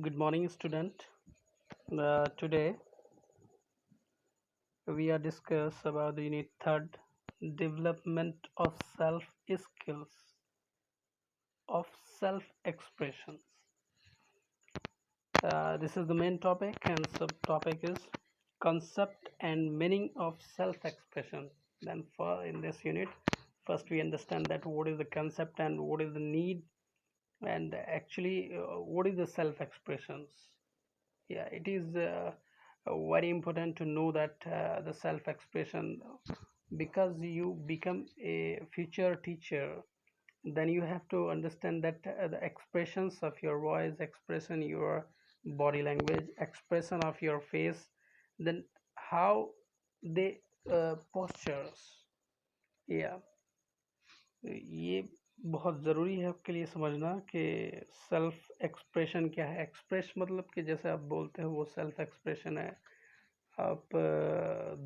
Good morning, student. Today we are discuss about the unit third, development of self skills of self expression. This is the main topic, and subtopic is concept and meaning of self expression. Then, for in this unit, first we understand that what is the concept and what is the need, and actually what is the self expressions. Yeah, it is very important to know that the self expression, because you become a future teacher, then you have to understand that the expressions of your voice, expression your body language, expression of your face, then how they postures. Yeah, ये बहुत ज़रूरी है आपके लिए समझना कि self expression क्या है। एक्सप्रेस मतलब कि जैसे आप बोलते हो वो सेल्फ एक्सप्रेशन है। आप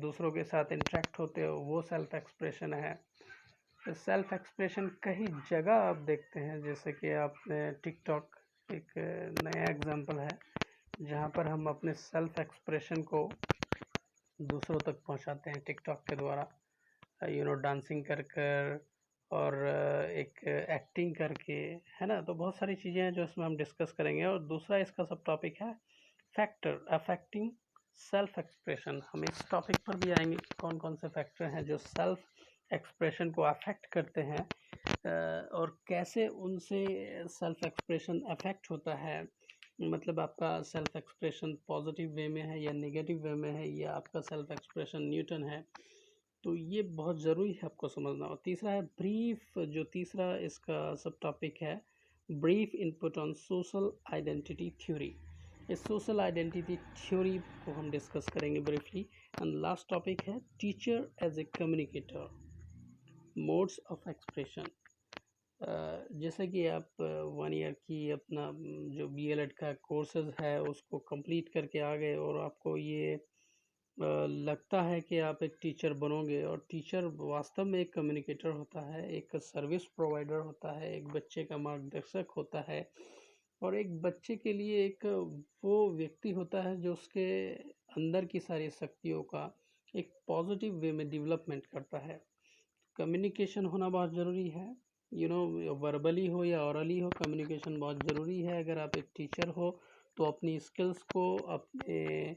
दूसरों के साथ इंटरेक्ट होते हो वो सेल्फ एक्सप्रेशन है। सेल्फ एक्सप्रेशन कई जगह आप देखते हैं, जैसे कि आपने टिकटॉक एक नया एग्जांपल है जहां पर हम अपने सेल्फ एक्सप्रेशन को दूसरों तक पहुंचाते हैं टिकटॉक के द्वारा, डांसिंग कर कर और एक एक्टिंग करके, है ना। तो बहुत सारी चीज़ें हैं जो इसमें हम डिस्कस करेंगे। और दूसरा इसका सब टॉपिक है फैक्टर अफेक्टिंग सेल्फ एक्सप्रेशन। हम इस टॉपिक पर भी आएंगे कि कौन कौन से फैक्टर हैं जो सेल्फ एक्सप्रेशन को अफेक्ट करते हैं, और कैसे उनसे सेल्फ एक्सप्रेशन अफेक्ट होता है। मतलब आपका सेल्फ एक्सप्रेशन पॉजिटिव वे में है या नेगेटिव वे में है, या आपका सेल्फ एक्सप्रेशन न्यूटन है। तो ये बहुत ज़रूरी है आपको समझना। और तीसरा है ब्रीफ, जो तीसरा इसका सब टॉपिक है, brief input on social identity theory. इस सोशल आइडेंटिटी थ्योरी को हम डिस्कस करेंगे ब्रीफली। एंड लास्ट टॉपिक है teacher as a communicator, modes of expression. जैसे कि आप 1 ईयर की अपना जो बीएलएड का कोर्सेज है उसको कंप्लीट करके आ गए, और आपको ये लगता है कि आप एक टीचर बनोगे। और टीचर वास्तव में एक कम्युनिकेटर होता है, एक सर्विस प्रोवाइडर होता है, एक बच्चे का मार्गदर्शक होता है, और एक बच्चे के लिए एक वो व्यक्ति होता है जो उसके अंदर की सारी शक्तियों का एक पॉजिटिव वे में डेवलपमेंट करता है। कम्युनिकेशन होना बहुत ज़रूरी है, वर्बली हो या ऑरली हो, कम्युनिकेशन बहुत ज़रूरी है। अगर आप एक टीचर हो तो अपनी स्किल्स को, अपने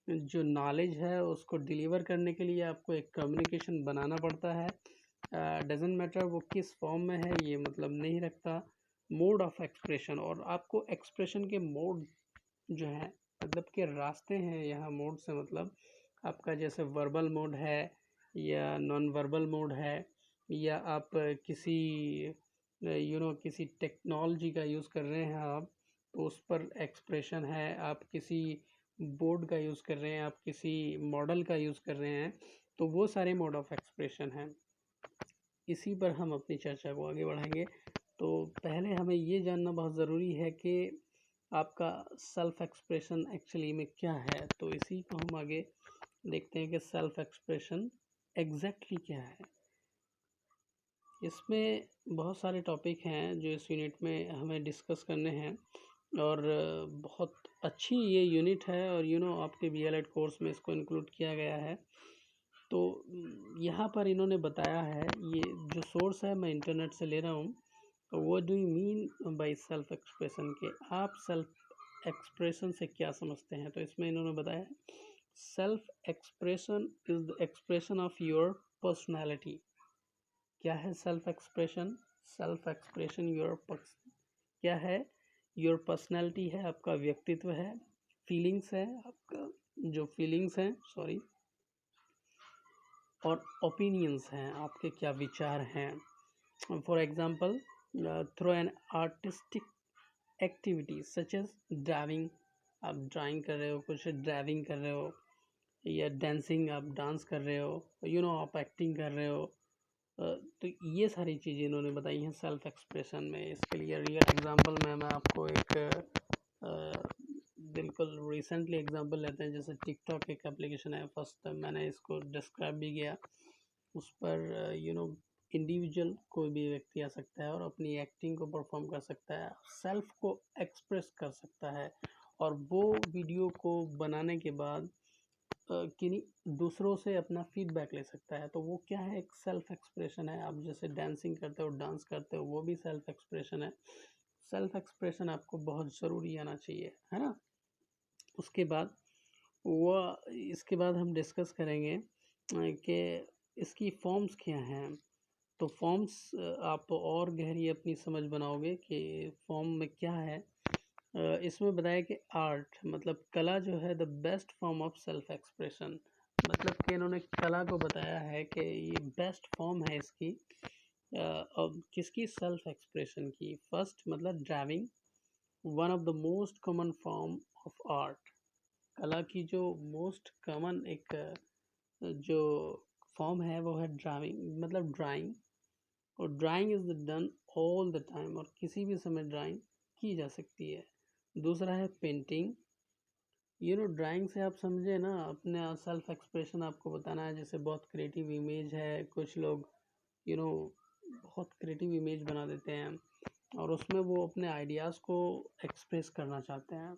जो नॉलेज है उसको डिलीवर करने के लिए आपको एक कम्युनिकेशन बनाना पड़ता है। डजेंट मैटर वो किस फॉर्म में है, ये मतलब नहीं रखता। मोड ऑफ एक्सप्रेशन, और आपको एक्सप्रेशन के मोड जो है, मतलब के रास्ते हैं। यहाँ मोड से मतलब आपका जैसे वर्बल मोड है या नॉन वर्बल मोड है, या आप किसी किसी टेक्नोलॉजी का यूज़ कर रहे हैं आप, तो उस पर एक्सप्रेशन है। आप किसी बोर्ड का यूज़ कर रहे हैं, आप किसी मॉडल का यूज़ कर रहे हैं, तो वो सारे मोड ऑफ एक्सप्रेशन हैं। इसी पर हम अपनी चर्चा को आगे बढ़ाएंगे। तो पहले हमें ये जानना बहुत ज़रूरी है कि आपका सेल्फ एक्सप्रेशन एक्चुअली में क्या है। तो इसी को हम आगे देखते हैं कि सेल्फ एक्सप्रेशन एग्जैक्टली क्या है। इसमें बहुत सारे टॉपिक हैं जो इस यूनिट में हमें डिस्कस करने हैं, और बहुत अच्छी ये यूनिट है, और आपके बीएलएड कोर्स में इसको इंक्लूड किया गया है। तो यहाँ पर इन्होंने बताया है, ये जो सोर्स है मैं इंटरनेट से ले रहा हूँ। तो वो do you mean by self expression, के आप सेल्फ एक्सप्रेशन से क्या समझते हैं। तो इसमें इन्होंने बताया self expression is the expression of your personality. क्या है सेल्फ एक्सप्रेशन? सेल्फ एक्सप्रेशन क्या है? योर पर्सनैलिटी है, आपका व्यक्तित्व है। फीलिंग्स है, आपका जो फीलिंग्स हैं, सॉरी, और ओपिनियंस हैं, आपके क्या विचार हैं। For example, through an artistic activity such as driving, आप ड्राइंग कर रहे हो, कुछ ड्राइविंग कर रहे हो, या डांसिंग, आप डांस कर रहे हो, आप एक्टिंग कर रहे हो। तो ये सारी चीज़ें इन्होंने बताई हैं सेल्फ एक्सप्रेशन में। इसके लिए रियल एग्जांपल में मैं आपको एक बिल्कुल रिसेंटली एग्जांपल लेते हैं। जैसे टिकटॉक एक एप्लीकेशन है, फर्स्ट टाइम मैंने इसको डिस्क्राइब भी किया। उस पर इंडिविजुअल कोई भी व्यक्ति आ सकता है और अपनी एक्टिंग को परफॉर्म कर सकता है, सेल्फ को एक्सप्रेस कर सकता है, और वो वीडियो को बनाने के बाद किन्हीं दूसरों से अपना फीडबैक ले सकता है। तो वो क्या है, एक सेल्फ एक्सप्रेशन है। आप जैसे डांसिंग करते हो, डांस करते हो, वो भी सेल्फ एक्सप्रेशन है। सेल्फ एक्सप्रेशन आपको बहुत ज़रूरी आना चाहिए, है ना। उसके बाद वो इसके बाद हम डिस्कस करेंगे कि इसकी फॉर्म्स क्या हैं। तो फॉर्म्स आप और गहरी अपनी समझ बनाओगे कि फॉर्म में क्या है। इसमें बताया कि आर्ट मतलब कला जो है the best form of self expression, मतलब कि इन्होंने कला को बताया है कि ये बेस्ट फॉर्म है इसकी अब किसकी, सेल्फ एक्सप्रेशन की। फर्स्ट मतलब driving, one of the most common form of art. कला की जो मोस्ट कॉमन एक जो फॉर्म है वो है ड्राइंग, मतलब ड्राइंग। और drawing is done all the time, और किसी भी समय ड्राइंग की जा सकती है। दूसरा है पेंटिंग। ड्राइंग से आप समझे ना, अपने सेल्फ एक्सप्रेशन आपको बताना है। जैसे बहुत क्रिएटिव इमेज है, कुछ लोग यू नो बहुत क्रिएटिव इमेज बना देते हैं और उसमें वो अपने आइडियाज़ को एक्सप्रेस करना चाहते हैं।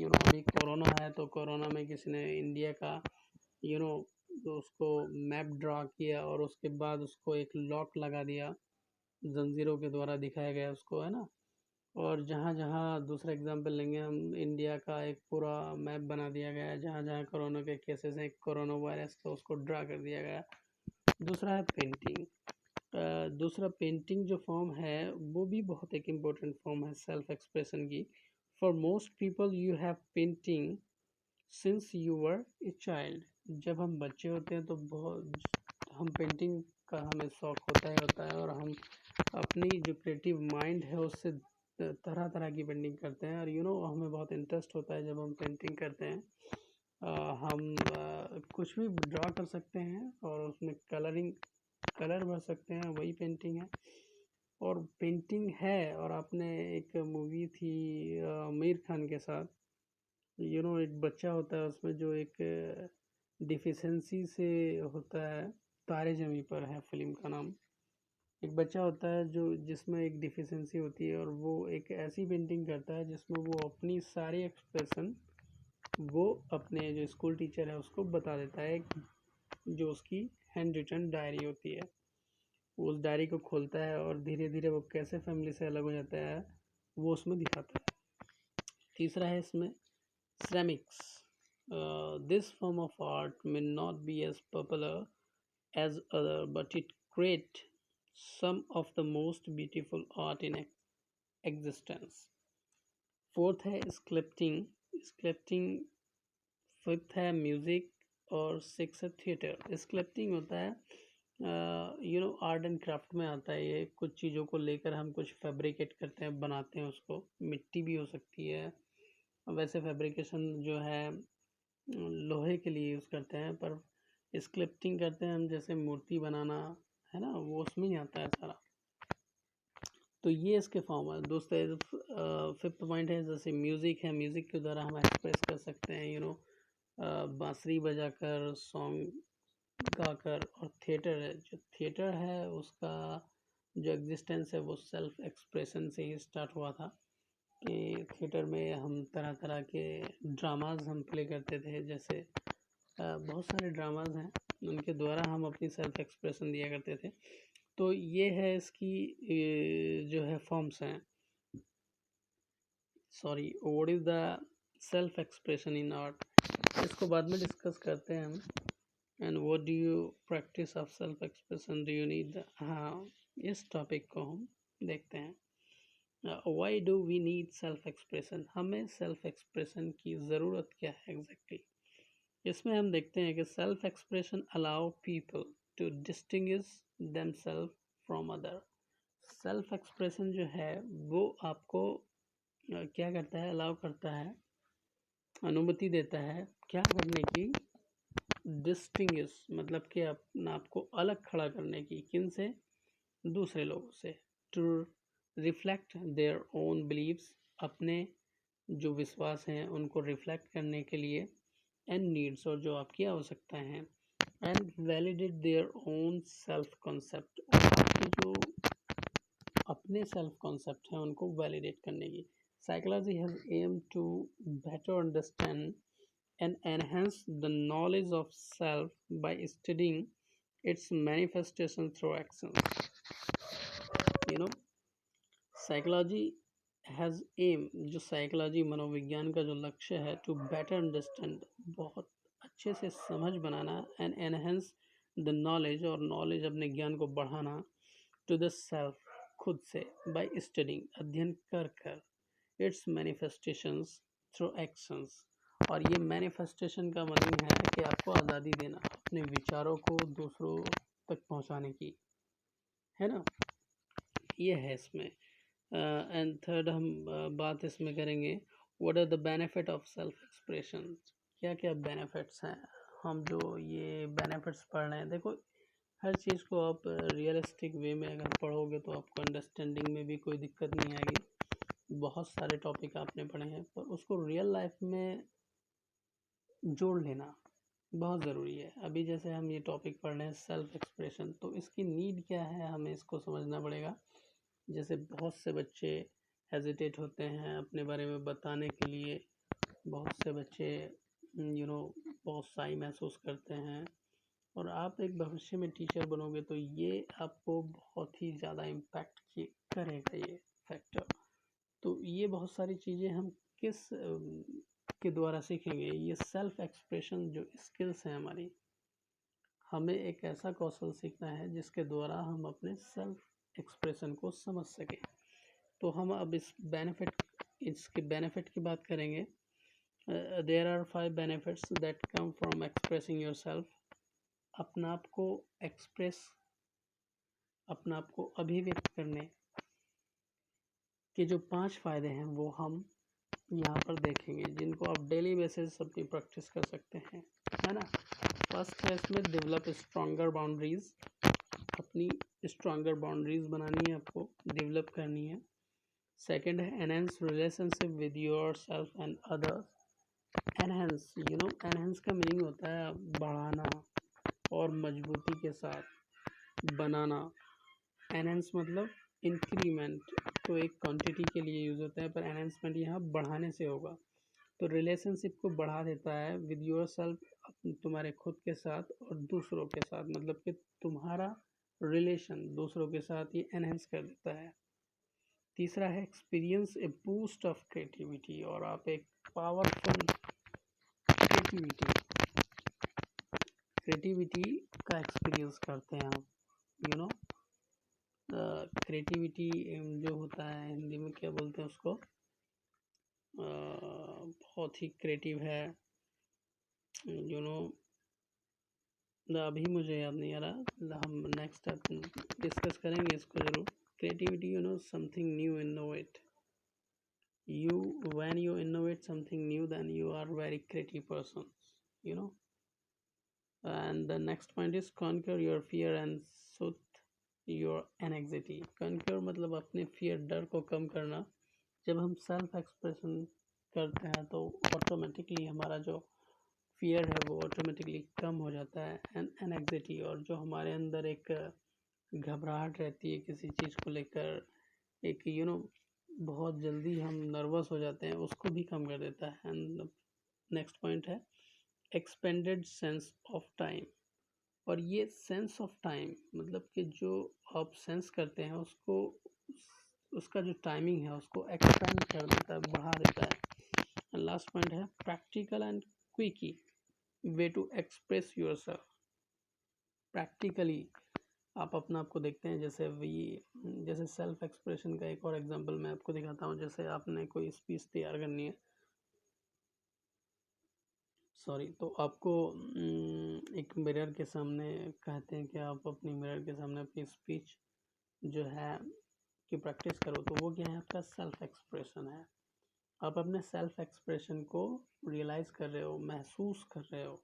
अभी कोरोना है तो कोरोना में किसी ने इंडिया का यू नो तो उसको मैप ड्रा किया और उसके बाद उसको एक लॉक लगा दिया, जंजीरों के द्वारा दिखाया गया उसको, है ना। और जहाँ जहाँ दूसरा एग्जांपल लेंगे हम, इंडिया का एक पूरा मैप बना दिया गया है, जहाँ जहाँ कोरोना के केसेस हैं, कोरोना वायरस का, उसको ड्रा कर दिया गया। दूसरा है पेंटिंग। दूसरा पेंटिंग जो फॉर्म है वो भी बहुत एक इम्पोर्टेंट फॉर्म है सेल्फ एक्सप्रेशन की। For most people you have painting since you were a child. जब हम बच्चे होते हैं तो बहुत हम पेंटिंग का हमें शौक होता है और हम अपनी जो क्रिएटिव माइंड है उससे तरह तरह की पेंटिंग करते हैं। और हमें बहुत इंटरेस्ट होता है जब हम पेंटिंग करते हैं। हम कुछ भी ड्रा कर सकते हैं और उसमें कलर भर सकते हैं, वही पेंटिंग है। और पेंटिंग है, और आपने एक मूवी थी आमिर खान के साथ, एक बच्चा होता है उसमें जो एक डिफिशेंसी से होता है, तारे ज़मीं पर है फिल्म का नाम। एक बच्चा होता है जो जिसमें एक डिफिशेंसी होती है और वो एक ऐसी पेंटिंग करता है जिसमें वो अपनी सारी एक्सप्रेशन वो अपने जो स्कूल टीचर है उसको बता देता है। जो उसकी हैंड रिटन डायरी होती है, वो उस डायरी को खोलता है और धीरे धीरे वो कैसे फैमिली से अलग हो जाता है वो उसमें दिखाता है। तीसरा है इसमें ceramics. This form of art may not be as popular as other, but it creates some of the most beautiful art in existence. Fourth है स्क्रिप्टिंग। स्क्रिप्टिंग फिफ्थ है म्यूज़िक और सिक्स है थिएटर। स्क्रिप्टिंग होता है art and craft में आता है। ये कुछ चीज़ों को लेकर हम कुछ फैब्रिकेट करते हैं, बनाते हैं उसको। मिट्टी भी हो सकती है, वैसे फैब्रिकेशन जो है लोहे के लिए यूज़ करते हैं, पर स्क्रिप्टिंग करते हैं हम जैसे मूर्ति बनाना, है ना, वो उसमें ही आता है सारा। तो ये इसके फॉर्म है दोस्तों। फिफ्थ पॉइंट है जैसे म्यूज़िक है, म्यूज़िक के द्वारा हम एक्सप्रेस कर सकते हैं बांसुरी बजाकर, सॉन्ग गाकर। और थिएटर है, जो थिएटर है उसका जो एग्जिस्टेंस है वो सेल्फ एक्सप्रेशन से ही स्टार्ट हुआ था। कि थिएटर में हम तरह तरह के ड्रामाज हम प्ले करते थे। जैसे बहुत सारे ड्रामाज हैं, उनके द्वारा हम अपनी सेल्फ एक्सप्रेशन दिया करते थे। तो ये है इसकी जो है फॉर्म्स हैं। Sorry, what is the self expression in art, इसको बाद में डिस्कस करते हैं हम। And what do you practice of self expression do you need. हाँ, इस टॉपिक को हम देखते हैं। Why do we need self expression, हमें सेल्फ एक्सप्रेशन की ज़रूरत क्या है एग्जैक्टली। इसमें हम देखते हैं कि self expression allow people to distinguish themselves from other. Self expression जो है वो आपको क्या करता है, अलाउ करता है, अनुमति देता है क्या करने की, डिस्टिंग्विश मतलब कि अपना आपको अलग खड़ा करने की। किन से, दूसरे लोगों से। To reflect their own believes, अपने जो विश्वास हैं उनको रिफ्लेक्ट करने के लिए। एंड नीड्स, और जो आपकी आवश्यकताएं हैं। And validate their own self concept, आपकी जो अपने सेल्फ कॉन्सेप्ट हैं उनको वैलिडेट करने की। Psychology has aimed to better understand and enhance the knowledge of self by studying its manifestation through actions. You know, psychology has um, जो psychology मनोविज्ञान का जो लक्ष्य है, टू बेटर अंडरस्टैंड, बहुत अच्छे से समझ बनाना, एंड एनहेंस द नॉलेज, और नॉलेज अपने ज्ञान को बढ़ाना, टू द सेल्फ, खुद से, बाय स्टडिंग, अध्ययन कर कर, इट्स मैनिफेस्टेशंस थ्रू एक्शंस। और ये मैनिफेस्टेशन का मतलब है कि आपको आज़ादी देना अपने विचारों को दूसरों तक पहुंचाने की, है ना, ये है इसमें। एंड थर्ड हम बात इसमें करेंगे, what are the benefit of self expression, क्या क्या बेनिफिट्स हैं। हम जो ये बेनिफिट्स पढ़ रहे हैं, देखो हर चीज़ को आप रियलिस्टिक वे में अगर पढ़ोगे तो आपको अंडरस्टैंडिंग में भी कोई दिक्कत नहीं आएगी। बहुत सारे टॉपिक आपने पढ़े हैं, पर उसको रियल लाइफ में जोड़ लेना बहुत ज़रूरी है। अभी जैसे हम ये टॉपिक पढ़ रहे हैं सेल्फ एक्सप्रेशन, तो इसकी नीड क्या है हमें इसको समझना पड़ेगा। जैसे बहुत से बच्चे हेजिटेट होते हैं अपने बारे में बताने के लिए, बहुत से बच्चे बहुत शाई महसूस करते हैं, और आप एक भविष्य में टीचर बनोगे तो ये आपको बहुत ही ज़्यादा इम्पैक्ट करेगा ये फैक्टर। तो ये बहुत सारी चीज़ें हम किस के द्वारा सीखेंगे, ये सेल्फ एक्सप्रेशन जो स्किल्स हैं हमारी, हमें एक ऐसा कौशल सीखना है जिसके द्वारा हम अपने सेल्फ एक्सप्रेशन को समझ सकें। तो हम अब इसके बेनिफिट की बात करेंगे। There are 5 benefits that come from expressing yourself. अपना आप को अपना आप को अभिव्यक्त करने के जो 5 फ़ायदे हैं वो हम यहाँ पर देखेंगे, जिनको आप डेली बेसिस अपनी प्रैक्टिस कर सकते हैं, है ना। फर्स्ट है इसमें डेवलप स्ट्रॉन्गर बाउंड्रीज, अपनी स्ट्रॉन्गर बाउंड्रीज बनानी है, आपको डेवलप करनी है। सेकंड है enhance relationship with your self and others. Enhance, enhance का मीनिंग होता है बढ़ाना और मजबूती के साथ बनाना। एनहेंस मतलब इंक्रीमेंट तो एक क्वांटिटी के लिए यूज़ होता है, पर एनहेंसमेंट यहाँ बढ़ाने से होगा। तो रिलेशनशिप को बढ़ा देता है विद योर सेल्फ, तुम्हारे खुद के साथ और दूसरों के साथ, मतलब कि तुम्हारा रिलेशन दूसरों के साथ ये एनहेंस कर देता है। तीसरा है experience A boost of creativity, और आप एक पावरफुल क्रिएटिविटी का एक्सपीरियंस करते हैं आप। क्रिएटिविटी जो होता है हिंदी में क्या बोलते हैं उसको, बहुत ही क्रिएटिव है, अभी मुझे याद नहीं आ रहा, हम नेक्स्ट डिस्कस करेंगे इसको ज़रूर। Creativity something new, innovate, when you innovate something new, then you are very creative person, and the next point is conquer your fear and soothe your anxiety। conquer मतलब अपने fear, डर को कम करना। जब हम सेल्फ एक्सप्रेशन करते हैं तो ऑटोमेटिकली हमारा जो फियर है वो ऑटोमेटिकली कम हो जाता है, एंड एनग्जाइटी, और जो हमारे अंदर एक घबराहट रहती है किसी चीज़ को लेकर, एक बहुत जल्दी हम नर्वस हो जाते हैं, उसको भी कम कर देता है। एंड नेक्स्ट पॉइंट है एक्सपेंडेड सेंस ऑफ टाइम, और ये सेंस ऑफ टाइम मतलब कि जो आप सेंस करते हैं उसको, उसका जो टाइमिंग है उसको एक्सपेंड कर देता है, बढ़ा देता है। लास्ट पॉइंट है practical and quickie way to express yourself. Practically आप अपना आपको देखते हैं, जैसे सेल्फ एक्सप्रेशन का एक और एग्जांपल मैं आपको दिखाता हूँ। जैसे आपने कोई स्पीच तैयार करनी है, तो आपको एक मिरर के सामने कहते हैं कि आप अपनी मिरर के सामने अपनी स्पीच जो है की प्रैक्टिस करो, तो वो क्या है, आपका सेल्फ एक्सप्रेशन है। आप अपने सेल्फ एक्सप्रेशन को रियलाइज़ कर रहे हो, महसूस कर रहे हो,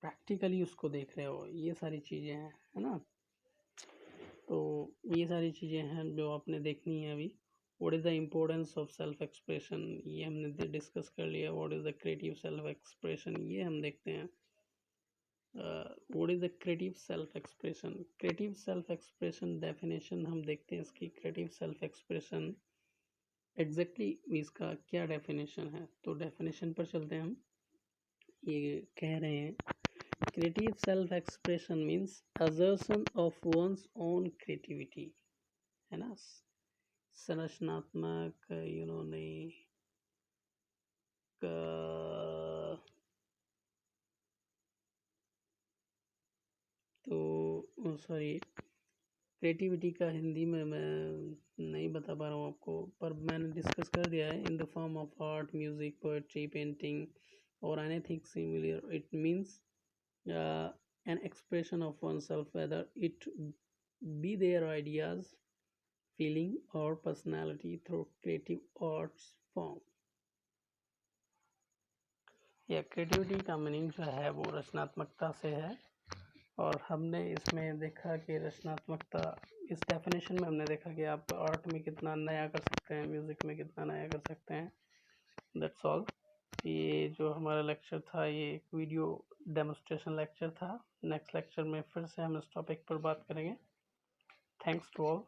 प्रैक्टिकली उसको देख रहे हो, ये सारी चीज़ें हैं, है ना। तो ये सारी चीज़ें हैं जो आपने देखनी है अभी। What is the importance of self expression, ये हमने डिस्कस कर लिया। What is the creative self expression, ये हम देखते हैं। What is the creative self expression, creative self expression definition हम देखते हैं इसकी। क्रिएटिव सेल्फ एक्सप्रेशन एग्जैक्टली इसका क्या डेफिनेशन है, तो डेफिनेशन पर चलते हैं हम। ये कह रहे हैं creative self expression means assertion of one's own creativity, है ना। संरचनात्मक नहीं तो सॉरी, क्रिएटिविटी का हिंदी में मैं नहीं बता पा रहा हूँ आपको, पर मैंने डिस्कस कर दिया है। In the form of art, music, poetry, painting और anything similar, it means an expression of oneself, whether it be their ideas, feeling or personality through creative arts form। या क्रिएटिविटी का मीनिंग जो है वो रचनात्मकता से है, और हमने इसमें देखा कि रचनात्मकता, इस डेफिनेशन में हमने देखा कि आप आर्ट में कितना नया कर सकते हैं, म्यूज़िक में कितना नया कर सकते हैं। That's all. ये जो हमारा लेक्चर था ये एक वीडियो डेमोस्ट्रेशन लेक्चर था। नेक्स्ट लेक्चर में फिर से हम इस टॉपिक पर बात करेंगे। Thanks to all.